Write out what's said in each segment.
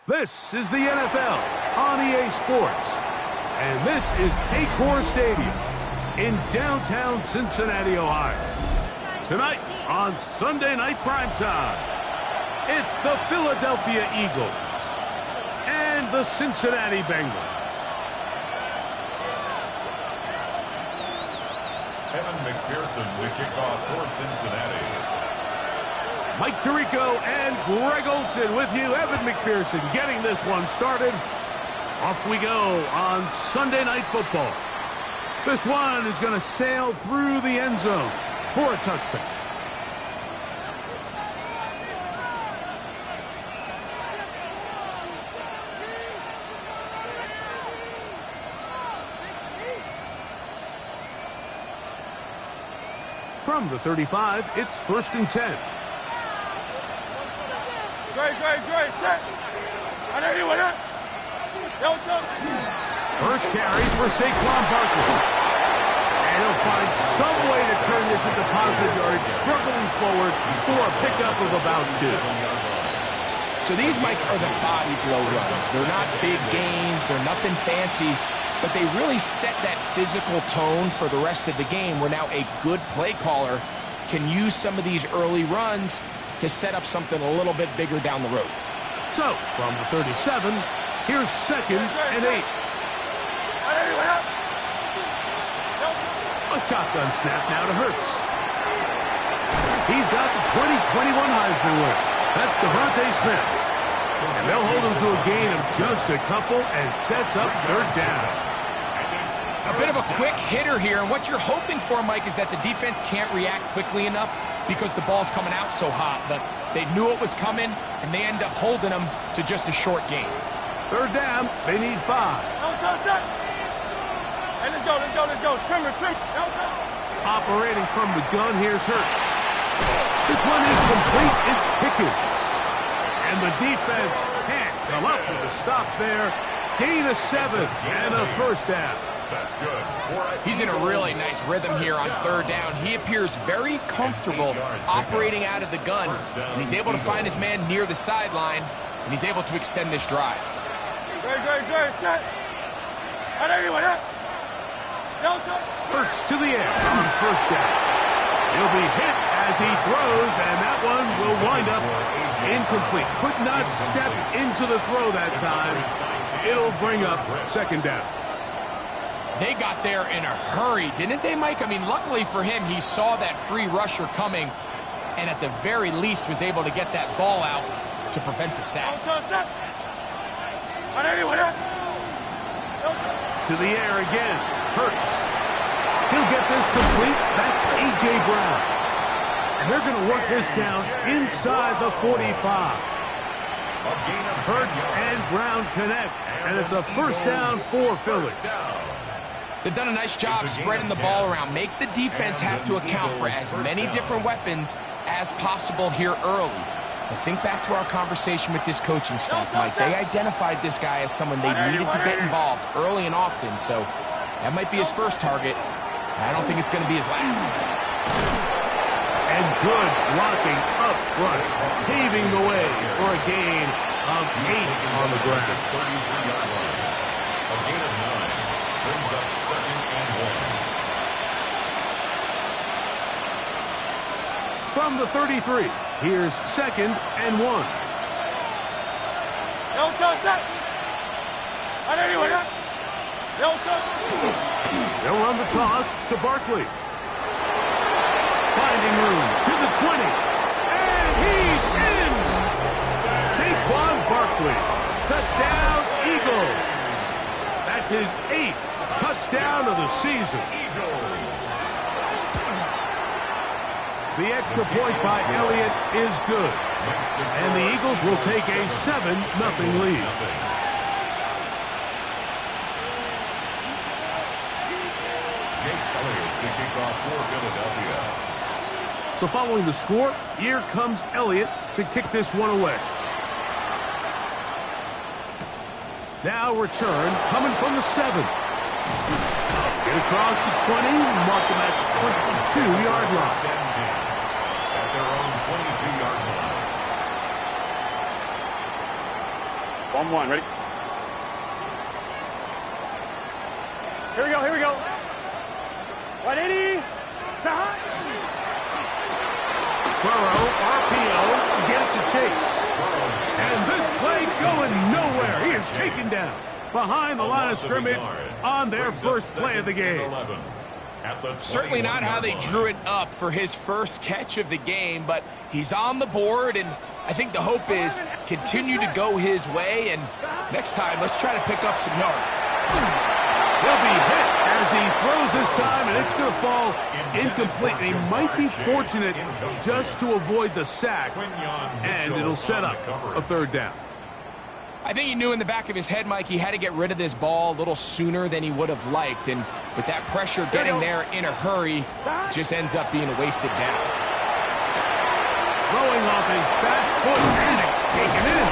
This is the NFL on EA Sports, and this is Paycor Stadium in downtown Cincinnati, Ohio. Tonight on Sunday Night Primetime, it's the Philadelphia Eagles and the Cincinnati Bengals. Evan McPherson to kick off for Cincinnati. Mike Tirico and Greg Olson with you. Evan McPherson getting this one started. Off we go on Sunday Night Football. This one is going to sail through the end zone for a touchdown. From the 35, it's 1st and 10. Great, set. First carry for Saquon Barkley. And he'll find some way to turn this into positive yards, struggling forward for a pickup of about 2. So these, Mike, are the body blow runs. They're not big gains, they're nothing fancy, but they really set that physical tone for the rest of the game where now a good play caller can use some of these early runs to set up something a little bit bigger down the road. So, from the 37, here's 2nd and 8. A shotgun snap now to Hurts. He's got the 2021 Heisman winner. That's Devontae Smith. And they'll hold him to a gain of just a couple and sets up 3rd down. A bit of a quick hitter here, and what you're hoping for, Mike, is that the defense can't react quickly enough because the ball's coming out so hot, but they knew it was coming, and they end up holding them to just a short gain. 3rd down, they need 5. Hey, let's go. Trim. Operating from the gun, here's Hurts. This one is complete, it's Pickens. And the defense can't come up with a stop there. Gain of 7 and a 1st down. That's good. He's in a really nice rhythm here on 3rd down. He appears very comfortable operating out of the gun, and he's able to find his man near the sideline, and he's able to extend this drive. Great, set. Hurts to the air on 1st down. He'll be hit as he throws, and that one will wind up incomplete. Could not step into the throw that time. It'll bring up 2nd down. They got there in a hurry, didn't they, Mike? I mean, luckily for him, he saw that free rusher coming, and at the very least was able to get that ball out to prevent the sack. To the air again. Hurts. He'll get this complete. That's A.J. Brown. And they're going to work this down inside the 45. Hurts and Brown connect, and it's a 1st down for Philly. They've done a nice job spreading the ball around. Make the defense have to account for as many different weapons as possible here early. But think back to our conversation with this coaching staff, Mike. They identified this guy as someone they needed to get involved early and often, so that might be his first target. I don't think it's going to be his last. And good blocking up front, paving the way for a gain of 8 on the ground. A gain of 9 brings up 2nd and 1. From the 33, here's 2nd and 1. They'll run the toss to Barkley. Finding room to the 20. And he's in! Saquon Barkley. Touchdown, Eagles. That's his 8th touchdown of the season. The extra point by Elliott is good. And the Eagles will take a 7-0 lead. To kick off for Philadelphia. So following the score, here comes Elliott to kick this one away. Now return coming from the 7. Get across the 20, mark them at the 22-yard line. At their own 22-yard line. 1-1, ready? Here we go, here we go. 180. Burrow, RPO, get it to Chase. And this play going nowhere. He is taken down behind the line of scrimmage on their first play of the game. Certainly not how they drew it up for his first catch of the game, but he's on the board, and I think the hope is continue to go his way, and next time, let's try to pick up some yards. He'll be hit as he throws this time, and it's going to fall incomplete. He might be fortunate just to avoid the sack, and it'll set up a third down. I think he knew in the back of his head, Mike, he had to get rid of this ball a little sooner than he would have liked, and with that pressure getting there in a hurry, it just ends up being a wasted down. Throwing off his back foot, and it's taken in.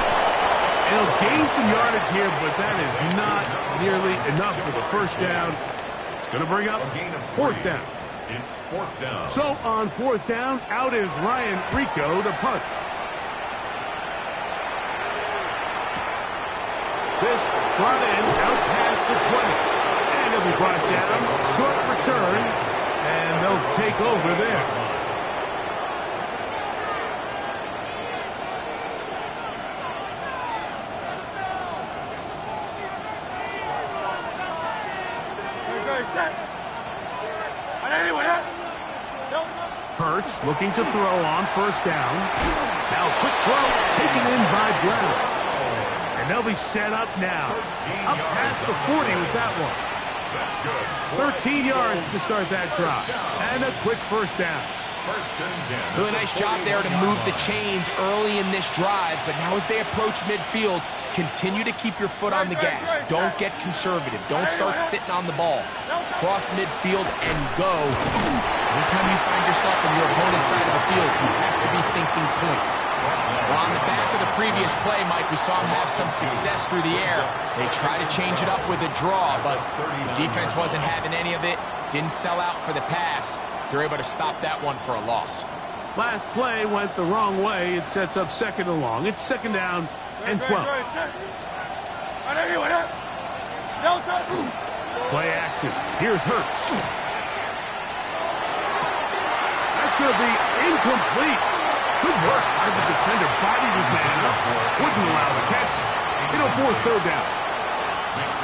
It'll gain some yardage here, but that is not nearly enough for the first down. It's going to bring up fourth down. It's fourth down. So on fourth down, out is Ryan Rico to punt. This brought in out past the 20. And it'll be brought down. Short return. And they'll take over there. Hurts looking to throw on first down. Now quick throw taken in by Brown. And they'll be set up now. Up past the 40 with that one. That's good. 13 yards to start that drive. And a quick first down. First and 10. Really nice job there to move the chains early in this drive, but now as they approach midfield, continue to keep your foot on the gas. Don't get conservative. Don't start sitting on the ball. Cross midfield and go. Anytime you find yourself on your opponent's side of the field, you have to be thinking points. Well, on the back of the previous play, Mike, we saw him have some success through the air. They try to change it up with a draw, but the defense wasn't having any of it. Didn't sell out for the pass. They're able to stop that one for a loss. Last play went the wrong way. It sets up second and long. It's second down and 12. Play action. Here's Hurts. That's going to be incomplete. Good work by the defender. Bodied his man up. Wouldn't allow the catch. It'll force third down.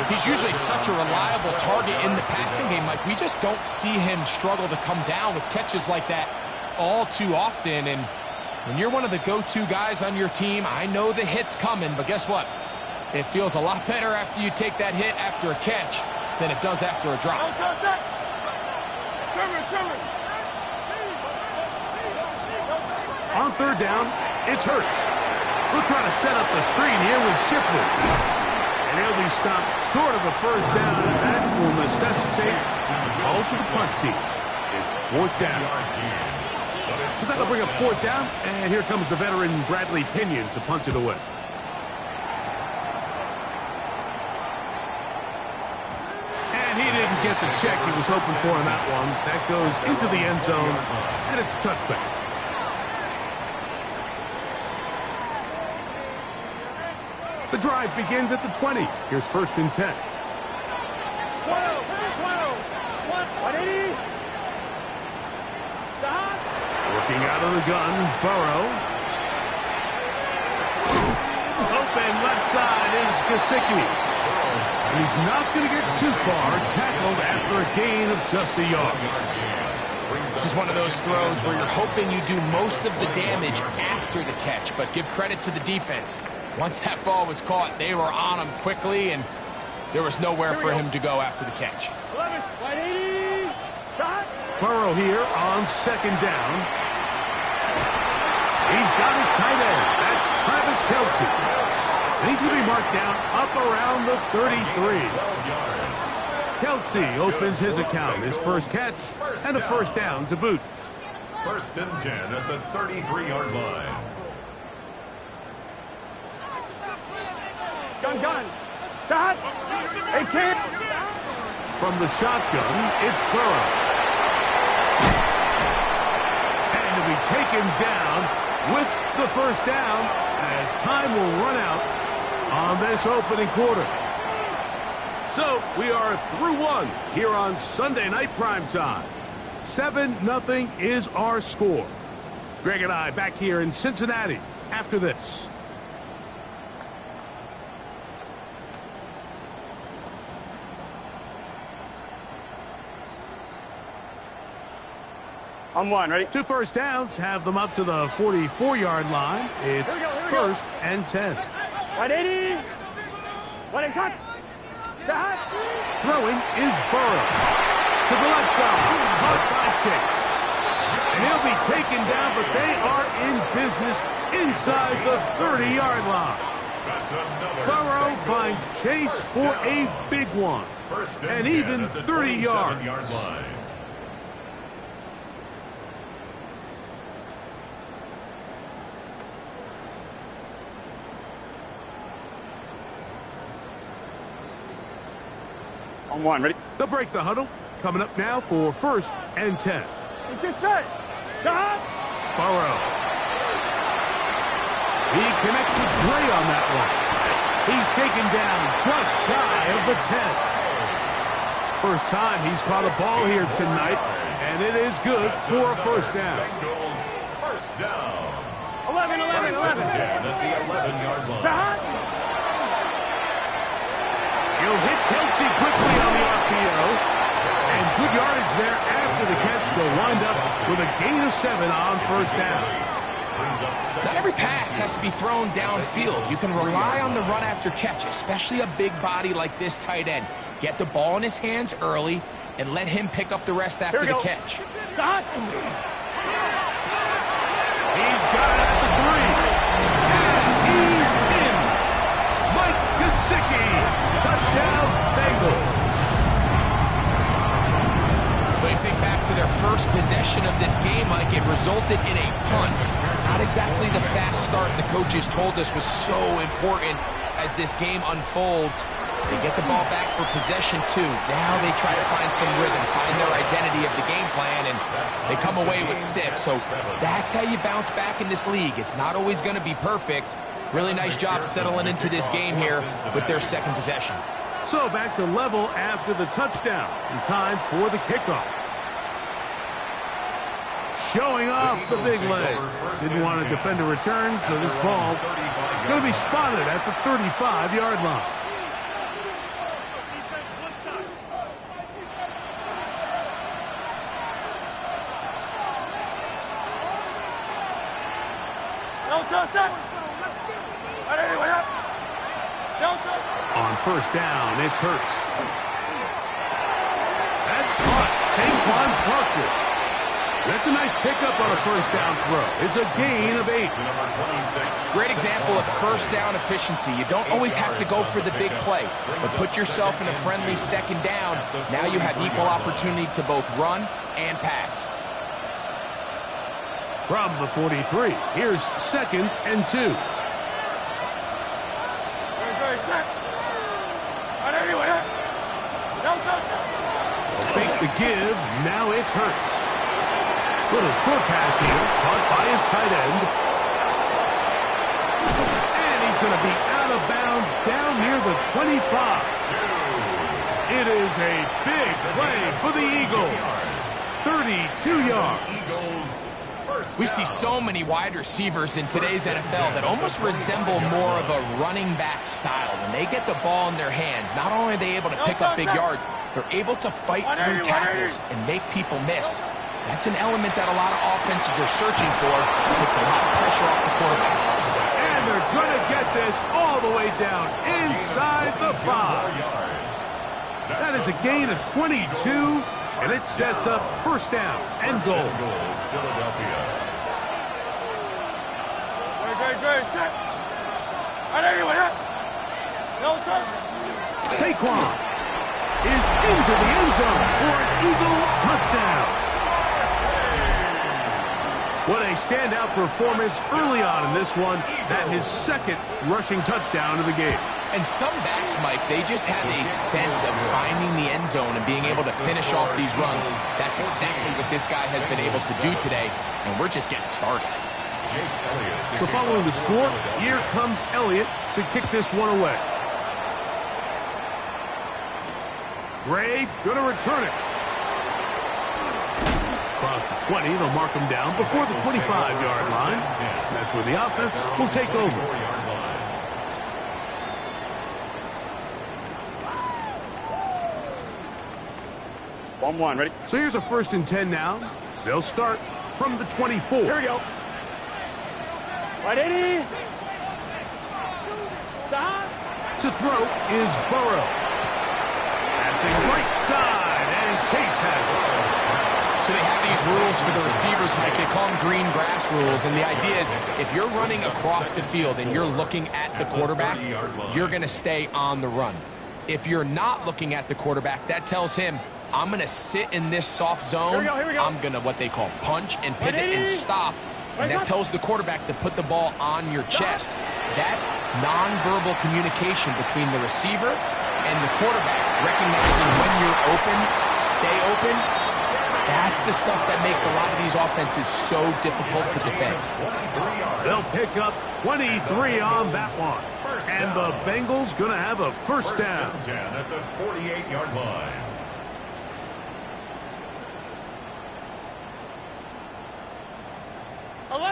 He's usually such a reliable target in the passing game. Like, we just don't see him struggle to come down with catches like that all too often. And when you're one of the go-to guys on your team, I know the hit's coming, but guess what? It feels a lot better after you take that hit after a catch than it does after a drop. On third down, it's Hurts. We'll try to set up the screen here with Shipley. And he'll be stopped short of a first down, and that will necessitate a call to the punt team. It's fourth down. So that'll bring up fourth down, and here comes the veteran Bradley Pinion to punt it away. And he didn't get the check he was hoping for in that one. That goes into the end zone, and it's a touchback. The drive begins at the 20. Here's first and 10. 180. Working out of the gun, Burrow. Open left side is Gesicki. And he's not going to get too far, tackled after a gain of just a yard. This is one of those throws where you're hoping you do most of the damage after the catch, but give credit to the defense. Once that ball was caught, they were on him quickly, and there was nowhere for him to go after the catch. 180. Burrow here on second down. He's got his tight end. That's Travis Kelce. And he's going to be marked down up around the 33. Kelce opens his account, his first catch, and a first down to boot. First and 10 at the 33-yard line. Gun. Stop. Hey, kid. From the shotgun, it's Burrow. And to be taken down with the first down as time will run out on this opening quarter. So we are through one here on Sunday Night Primetime. 7-0 is our score. Greg and I back here in Cincinnati after this. On one, ready? 2 first downs have them up to the 44-yard line. It's Here we go. first and 10. 180. 180 shot. Stop. Throwing is Burrow. To the left side. Caught by Chase. And he'll be taken down, but they are in business inside the 30-yard line. Burrow finds Chase for a big one. And even 30 yards. On one, ready? They'll break the huddle. Coming up now for first and 10. Let's get set. Stop. Burrow. He connects with Gray on that one. He's taken down just shy of the 10. First time he's caught a ball here tonight, and it is good for a first down. Bengals first down. 11, 11, 11. 10 at the 11-yard line. Stop. He'll hit Kelsey quickly on the RPO. And good yardage there after the catch. They'll wind up with a gain of 7 on first down. Not every pass has to be thrown downfield. You can rely on the run after catch, especially a big body like this tight end. Get the ball in his hands early and let him pick up the rest after the catch. Stop. He's got it at the 3. And he's in. Mike Gesicki. Touchdown, Bengals. When you think back to their first possession of this game, Mike, it resulted in a punt. Not exactly the fast start the coaches told us was so important as this game unfolds. They get the ball back for possession 2. Now they try to find some rhythm, find their identity of the game plan, and they come away with 6. So that's how you bounce back in this league. It's not always going to be perfect. Really nice job settling into this game here with their second possession. So back to level after the touchdown. And time for the kickoff. Showing off the big leg. Didn't want to defend a return, so this ball going to be spotted at the 35-yard line. On first down, it's Hurts. That's caught. Saquon Parker. That's a nice pickup on a first down throw. It's a gain of 8. Great example of first down efficiency. You don't always have to go for the big play, but put yourself in a friendly second down. Now you have equal opportunity to both run and pass. From the 43, here's second and 2. Fake the give, now it's Hurts. Little short pass here, caught by his tight end. And he's going to be out of bounds down near the 25. It is a big play for the Eagles. 32 yards. We see so many wide receivers in today's NFL that almost resemble more of a running back style. When they get the ball in their hands, not only are they able to pick up big yards, they're able to fight through tackles and make people miss. That's an element that a lot of offenses are searching for. It takes a lot of pressure off the quarterback. And they're going to get this all the way down inside the 5. That is a gain of 22, and it sets up first down and goal. Philadelphia. Saquon is into the end zone for an Eagle touchdown. What a standout performance early on in this one. That his second rushing touchdown of the game. And some backs, Mike, they just have a sense of finding the end zone and being able to finish off these runs. That's exactly what this guy has been able to do today, and we're just getting started. So following the score, here comes Elliott to kick this one away. Gray gonna return it. Across the 20, they'll mark him down before the 25-yard line. That's where the offense will take over. One, ready? So here's a 1st and 10 now. They'll start from the 24. Here we go. Right 80. Stop. To throw is Burrow. Passing right side, and Chase has it. So they have these rules for the receivers, Mike. They call them green grass rules, and the idea is if you're running across the field and you're looking at the quarterback, you're going to stay on the run. If you're not looking at the quarterback, that tells him, I'm going to sit in this soft zone. Here we go. I'm going to what they call punch and pivot and stop. And that tells the quarterback to put the ball on your chest. That nonverbal communication between the receiver and the quarterback, recognizing when you're open, stay open, that's the stuff that makes a lot of these offenses so difficult to defend. They'll pick up 23 on that one. And the Bengals going to have a 1st down. At the 48-yard line.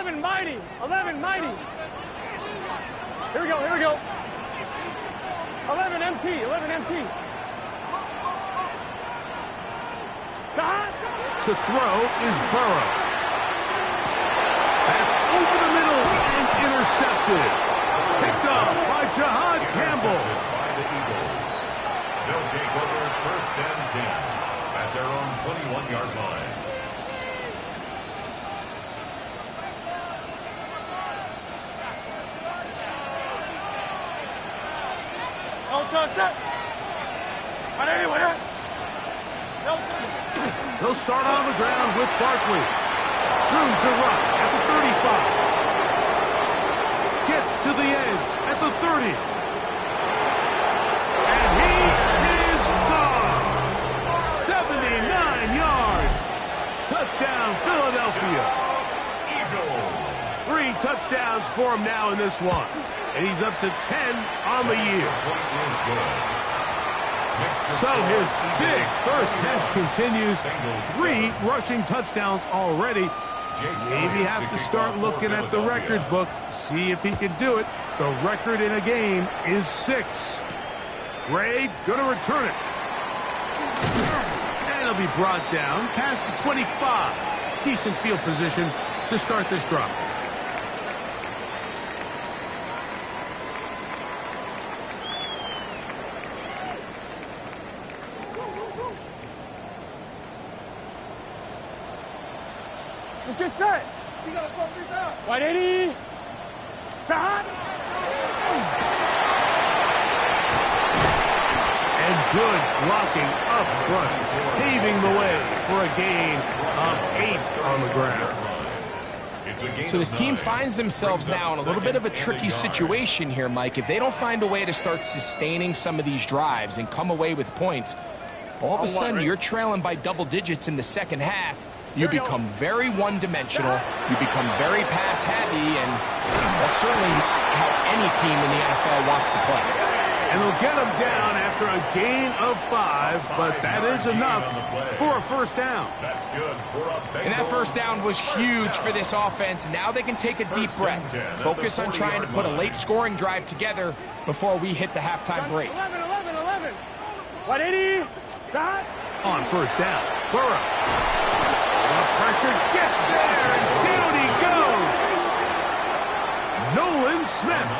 Mighty. 11 mighty. Here we go. 11 MT. Stop. To throw is Burrow. That's over the middle and intercepted. Picked up by Jahad Campbell. By the Eagles. They'll take over 1st and 10 at their own 21-yard line. They'll start on the ground with Barkley. Room to run at the 35. Gets to the edge at the 30. And he is gone. 79 yards. Touchdown, Philadelphia. Eagles. 3 touchdowns for him now in this one. And he's up to 10 on the year. So his big first half continues. 3 rushing touchdowns already. Maybe have to start looking at the record book, see if he can do it. The record in a game is 6. Ray gonna return it. And he'll be brought down past the 25. Decent field position to start this drive. Let's get set. You gotta fuck this out. 180. Stop. And good blocking up front, paving the way for a gain of 8 on the ground. So this team finds themselves now in a little bit of a tricky situation here, Mike. If they don't find a way to start sustaining some of these drives and come away with points, all of a sudden you're trailing by double digits in the second half. You become very one-dimensional, you become very pass-heavy, and that's certainly not how any team in the NFL wants to play. And they'll get them down after a gain of 5, but that is enough for a 1st down. That's good for a Bengals. And that 1st down was huge for this offense. Now they can take a deep breath, focus on trying to put a late scoring drive together before we hit the halftime break. 11. 180. Stop. On 1st down, Burrow. The pressure gets there, and down he goes. Nolan Smith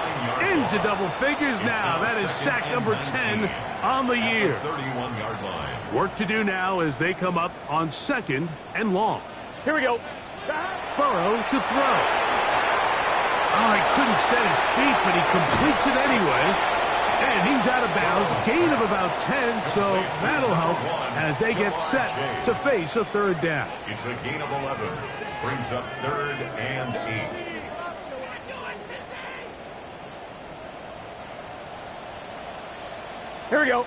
into double figures now. That is sack number 10 on the year. 31-yard line. Work to do now as they come up on 2nd and long. Here we go. Burrow to throw. Oh, he couldn't set his feet, but he completes it anyway. And he's out of bounds, gain of about 10, so that'll help as they get set to face a third down. It's a gain of 11. Brings up 3rd and 8. Here we go. A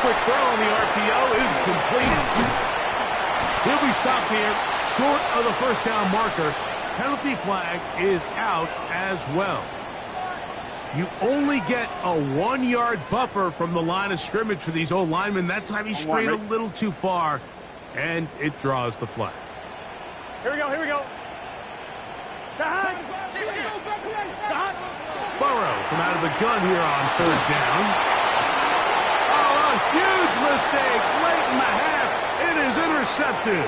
quick throw on the RPO is completed. He'll be stopped here short of the first down marker. Penalty flag is out as well. You only get a 1-yard buffer from the line of scrimmage for these old linemen. That time he strayed a little too far, and it draws the flag. Here we go, here we go. Burrow from out of the gun here on 3rd down. Oh, a huge mistake late in the half. It is intercepted.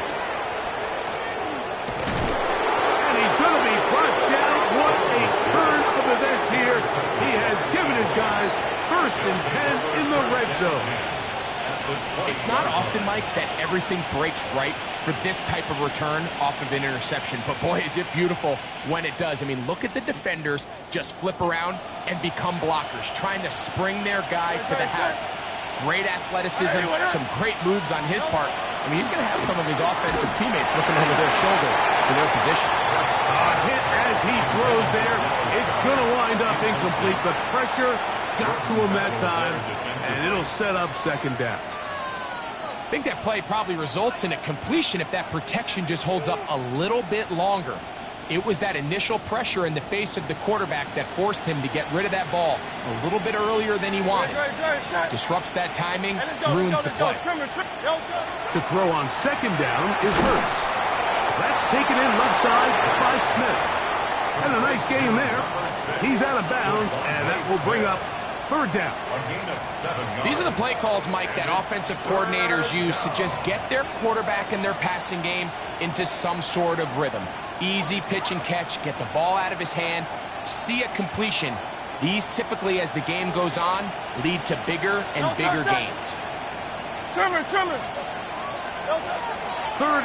And he's going to be brought down. What a turn of events here. He has given his guys 1st and 10 in the red zone. It's not often, Mike, that everything breaks right for this type of return off of an interception. But, boy, is it beautiful when it does. I mean, look at the defenders just flip around and become blockers, trying to spring their guy to the house. Great athleticism, some great moves on his part. I mean, he's going to have some of his offensive teammates looking over their shoulder for their position. Hit as he throws there. It's going to wind up incomplete. The pressure got to him that time, and it'll set up 2nd down. I think that play probably results in a completion if that protection just holds up a little bit longer. It was that initial pressure in the face of the quarterback that forced him to get rid of that ball a little bit earlier than he wanted. Disrupts that timing, ruins the play. To throw on 2nd down is Hurts. That's taken in left side by Smith. And a nice gain there. He's out of bounds, and that will bring up 3rd down. These are the play calls, Mike, that offensive coordinators use to just get their quarterback and their passing game into some sort of rhythm. Easy pitch and catch, get the ball out of his hand, see a completion. These typically, as the game goes on, lead to bigger and bigger gains. 3rd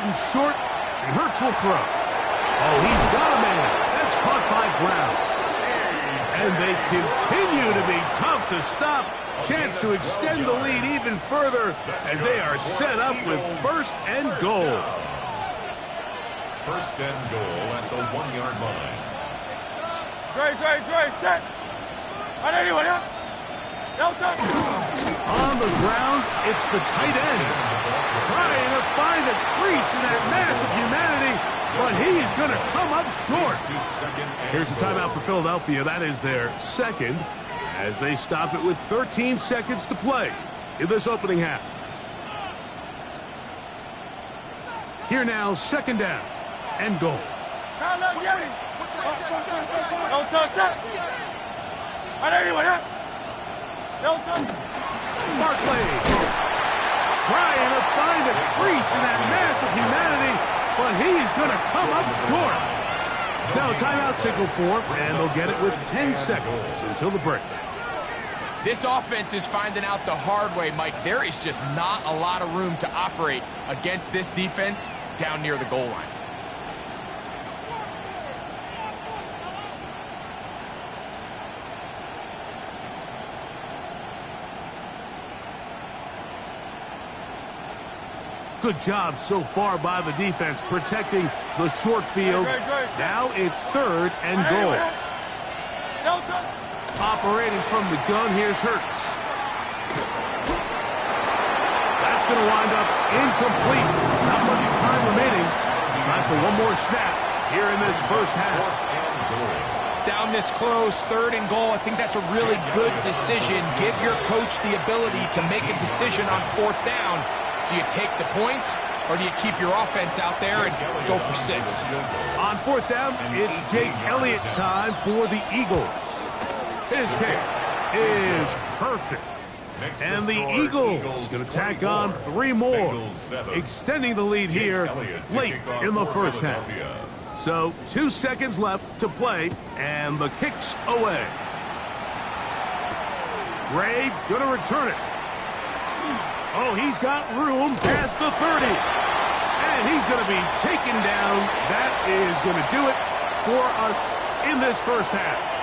and short, and Hurts will throw. Oh, he's got a man. That's caught by Brown. And they continue to be tough to stop. Chance to extend the lead even further as they are set up with 1st and goal. 1st and goal at the 1-yard line. Set. On the ground, it's the tight end. Trying to find a crease in that mass of humanity, but he's going to come up short. Here's a timeout for Philadelphia. That is their 2nd, as they stop it with 13 seconds to play in this opening half. Here now, 2nd down and goal. Barkley trying to find a crease in that mass of humanity, but he's going to come up short. Now timeout signal for, and they'll get it with 10 seconds until the break. This offense is finding out the hard way, Mike. There is just not a lot of room to operate against this defense down near the goal line. Good job so far by the defense protecting the short field. Now it's 3rd and goal. Operating from the gun, here's Hurts. That's going to wind up incomplete. Not much time remaining. Time for one more snap here in this 1st half. Down this close, 3rd and goal. I think that's a really good decision. Give your coach the ability to make a decision on 4th down. Do you take the points, or do you keep your offense out there and go for 6? On 4th down, it's Jake Elliott time for the Eagles. His kick is perfect. And the Eagles going to tack on 3 more, extending the lead here late in the 1st half. So 2 seconds left to play, and the kick's away. Ray going to return it. Oh, he's got room past the 30. And he's going to be taken down. That is going to do it for us in this first half.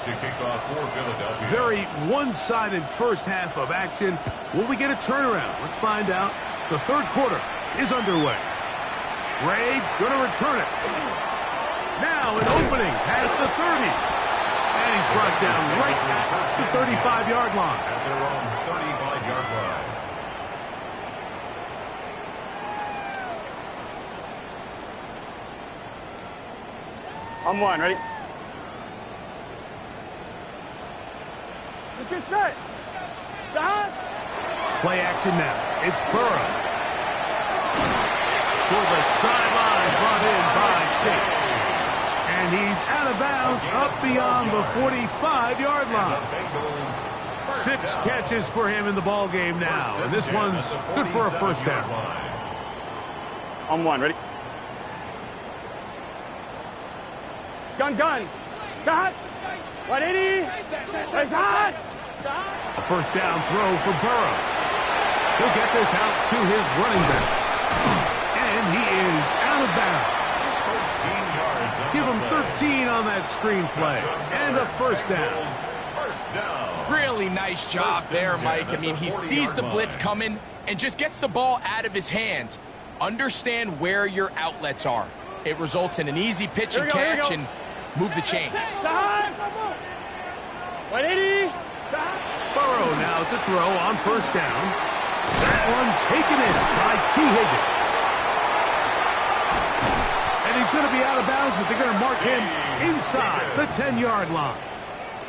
To kick off for Philadelphia. Very one-sided first half of action. Will we get a turnaround? Let's find out. The third quarter is underway. Gray going to return it. Now an opening past the 30. And he's brought down right at the 35-yard line. At their own 35-yard line. On one, ready? Let's get set. Stop. Play action now. It's Burrow. For the sideline, brought in by Chase. And he's out of bounds up beyond the 45-yard line. 6 catches for him in the ball game now. And this one's good for a first down. On one, ready? Gun. Got. 180. It's hot. A first down throw for Burrow. He'll get this out to his running back. And he is out of bounds. Give him 13 on that screen play. And a first down. Really nice job there, Mike. I mean, he sees the blitz coming and just gets the ball out of his hands. Understand where your outlets are. It results in an easy pitch and catch and move the chains. 180. Burrow now to throw on first down. That one taken in by T. Higgins. And he's going to be out of bounds, but they're going to mark him inside the 10-yard line.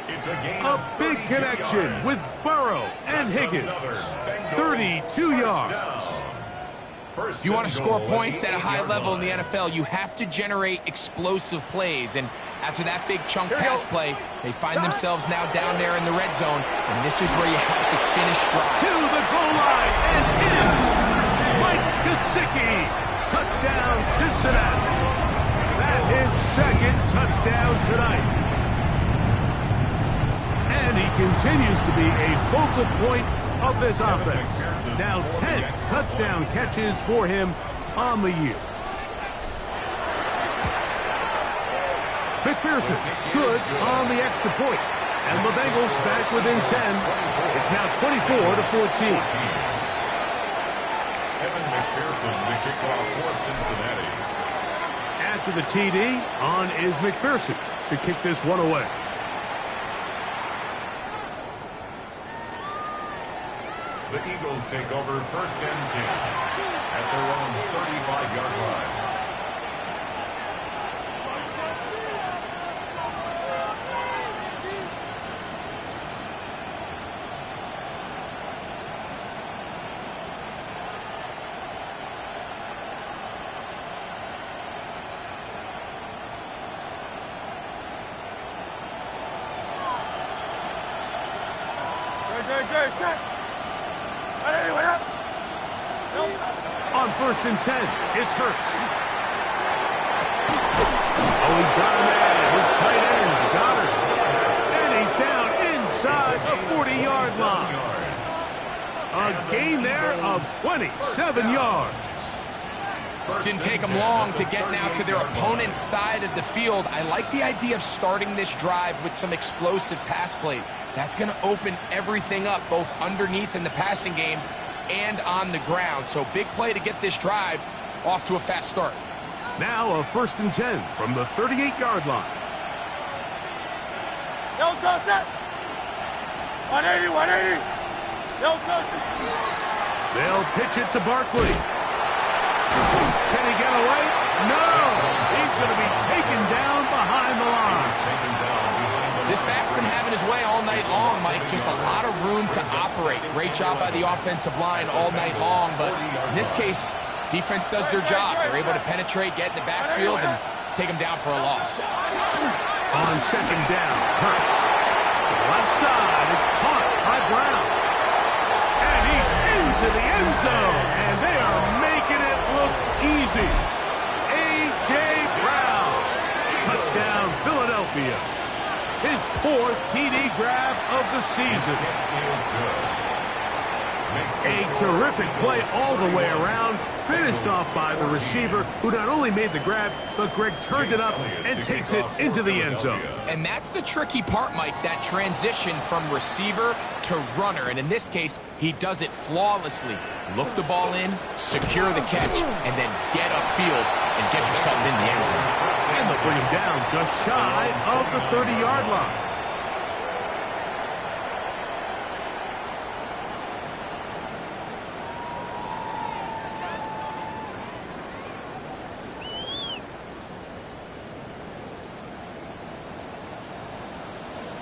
A big connection with Burrow and Higgins. 32 yards. If you want to score points at a high level in the NFL, you have to generate explosive plays. And after that big chunk pass play, they find themselves now down there in the red zone. And this is where you have to finish drives. To the goal line and in. Mike Gesicki. Touchdown, Cincinnati. That is second touchdown tonight. And he continues to be a focal point of this offense. Now 10 touchdown catches for him on the year. McPherson, good on the extra point. And the Bengals back within 10. It's now 24-14. Evan McPherson to kick off for Cincinnati. After the TD, on is McPherson to kick this one away. The Eagles take over first and 10 at their own 35-yard line. Good. On first and 10, it's Hurts. Oh, he's got him there. His tight end, Goddard. And he's down inside the 40-yard line. A gain there of 27 yards. Didn't take them long to get now to their opponent's side of the field. I like the idea of starting this drive with some explosive pass plays. That's going to open everything up, both underneath in the passing game and on the ground. So big play to get this drive off to a fast start. Now a first and 10 from the 38-yard line. Yo, go, set. 180. Yo, go. They'll pitch it to Barkley. Can he get away? No! He's going to be taken down behind the line. This back's been having his way all night long, Mike. Just a lot of room to operate. Great job by the offensive line all night long, but in this case, defense does their job. They're able to penetrate, get in the backfield, and take them down for a loss. On second down, Hurts. To the left side, it's caught by Brown. And he's into the end zone, and they are making it look easy. A.J. Brown. Touchdown, Philadelphia. His 4th TD grab of the season. A terrific play all the way around, finished off by the receiver, who not only made the grab, but Greg turned it up and takes it into the end zone. And that's the tricky part, Mike, that transition from receiver to runner. And in this case, he does it flawlessly. Look the ball in, secure the catch, and then get upfield and get yourself in the end zone. And they'll bring him down just shy of the 30-yard line.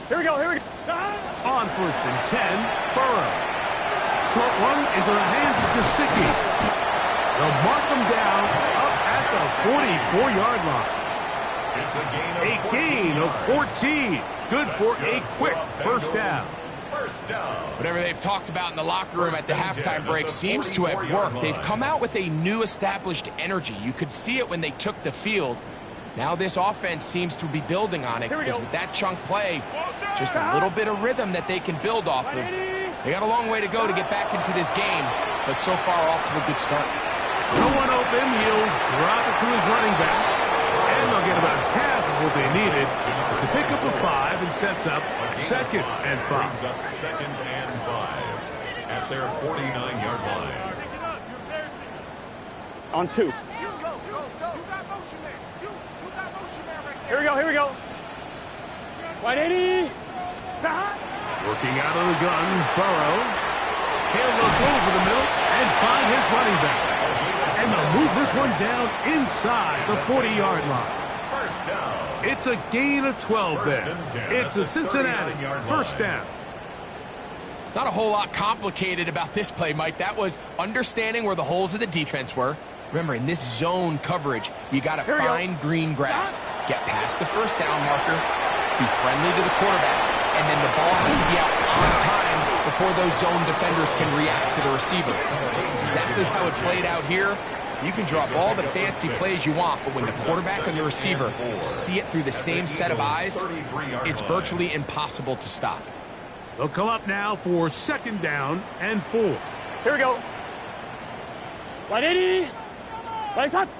Here we go, here we go. On 1st and 10, Burrow. Short one into the hands of Gesicki. They'll mark him down up at the 44-yard line. It's A gain of 14. Good for a quick first down. First down. Whatever they've talked about in the locker room at the halftime break seems to have worked. They've come out with a new established energy. You could see it when they took the field. Now this offense seems to be building on it because with that chunk play, just a little bit of rhythm that they can build off of. They got a long way to go to get back into this game, but so far off to a good start. No one open. He'll drop it to his running back, and they'll get about half of what they needed. It's a pickup of 5 and sets up 2nd and 5. Brings up 2nd and 5 at their 49-yard line. On 2. Here we go, here we go. 180. Working out of the gun, Burrow. He'll look over the middle and find his running back. And they'll move this one down inside the 40-yard line. First down. It's a gain of 12 there. It's a Cincinnati first down. Not a whole lot complicated about this play, Mike. That was understanding where the holes of the defense were. Remember, in this zone coverage, you got to find green grass. Get past the first down marker, be friendly to the quarterback, and then the ball has to be out on time before those zone defenders can react to the receiver. That's exactly how it played out here. You can drop all the fancy plays you want, but when the quarterback and the receiver see it through the same set of eyes, it's virtually impossible to stop. They'll come up now for 2nd down and 4. Here we go. 180. Lights up.